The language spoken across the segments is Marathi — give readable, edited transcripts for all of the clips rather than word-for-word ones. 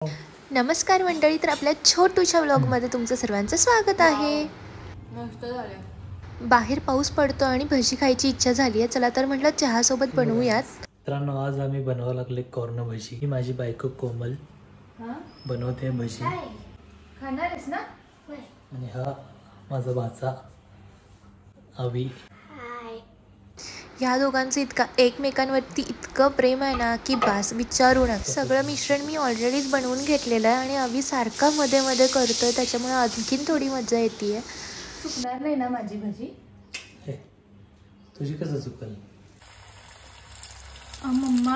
नमस्कार मंडळी, तर आपल्या छोटूशा व्लॉगमध्ये तुमचं सर्वांचं स्वागत आहे। मस्त झालं। बाहेर पाऊस पडतो आणि भजी खायची इच्छा झाली आहे। चला तर म्हटलं चहा सोबत बनवूयात। मित्रांनो, आज आम्ही बनवायला लागले कॉर्न भजी। ही माझी बायको कोमल बनवते भजी। खाणार आहेस ना? आणि हा माझा भाचा अवी। ह्या दोघांचं एकमेकांवरती इतकं प्रेम आहे ना की बास विचारू नका। सगळं मिश्रण मी ऑलरेडीच बनवून घेतलेलं आहे आणि अवी सारखा मध्ये मध्ये करतोय, त्याच्यामुळे आणखीन थोडी मजा येते। चुकणार नाही ना माझी भजी? तुझी कसं चुकल? मम्मा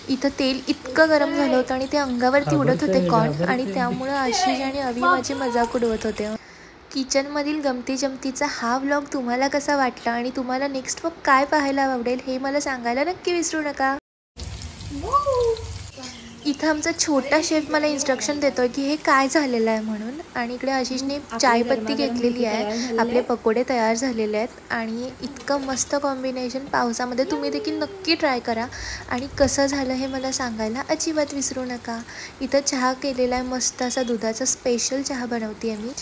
इथं तेल इतकं गरम झालं होतं आणि ते अंगावरती उडत होते कॉर्न, आणि त्यामुळे आशिष आणि अवी माझी मजाक उडवत होते। किचनमधील गमती जमतीचा हा व्लॉग तुम्हाला कसा वाटला आणि तुम्हाला नेक्स्ट व्लॉग काय पाहायला आवडेल हे मला सांगायला नक्की विसरू नका। इथं आमचा छोटा शेफ मला इन्स्ट्रक्शन देतोय की हे काय झालेलं आहे म्हणून, आणि इकडे आशिषने चायपत्ती घेतलेली आहे। आपले पकोडे तयार झालेले आहेत आणि इतकं मस्त कॉम्बिनेशन। पावसामध्ये तुम्ही देखील नक्की ट्राय करा आणि कसं झालं हे मला सांगायला अजिबात विसरू नका। इथं चहा केलेला आहे, मस्त असा दुधाचा स्पेशल चहा बनवते मी।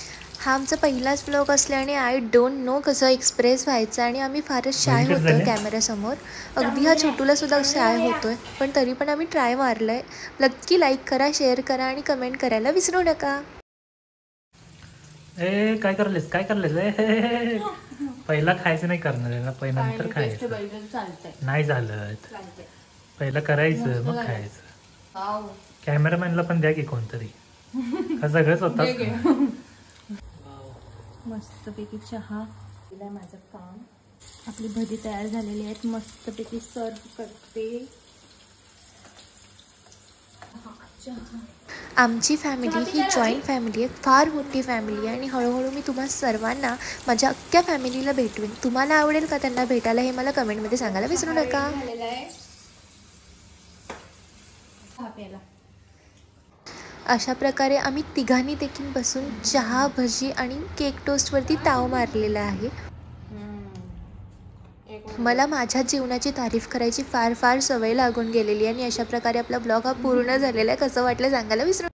हा आमचा पहिलाच व्लॉग असल्याने आय डोंट नो कसं एक्सप्रेस व्हायचं, आणि आम्ही फारच शाय होतोय कॅमेऱ्यासमोर। अगदी हा छोटूला सुद्धा शाय होतोय, पण तरी पण आम्ही ट्राय मारलंय। नक्की लाईक करा, शेअर करा आणि कमेंट करायला विसरू नका। काय करलेस पहिला खायचं नाही करणार, पहिला नंतर खायचं। नाही झालं पहिला करायचं मग खायचं। कॅमेरामॅनला पण द्या की कोणतरी, हा सगळंच होतं। मस्तपैकी चहा केलाय माझं काम। आपली भजी तयार झालेली आहेत, मस्तपैकी सर्व करते। आमची फॅमिली ही जॉईंट फॅमिली आहे, फार मोठी फॅमिली आहे, आणि हळूहळू मी तुम्हा सर्वांना माझ्या अख्ख्या फॅमिलीला भेटवेन। तुम्हाला आवडेल का त्यांना भेटायला हे मला कमेंटमध्ये सांगायला विसरू नका। अशा प्रकारे आम्ही तिघांनी देखील बसून चहा, भजी आणि केक टोस्टवरती ताव मारलेला आहे। मला माझ्या जीवनाची तारीफ करायची फार सवय लागून गेलेली आहे, आणि अशा प्रकारे आपला ब्लॉग हा पूर्ण झालेला आहे। कसं वाटलं सांगायला विसरू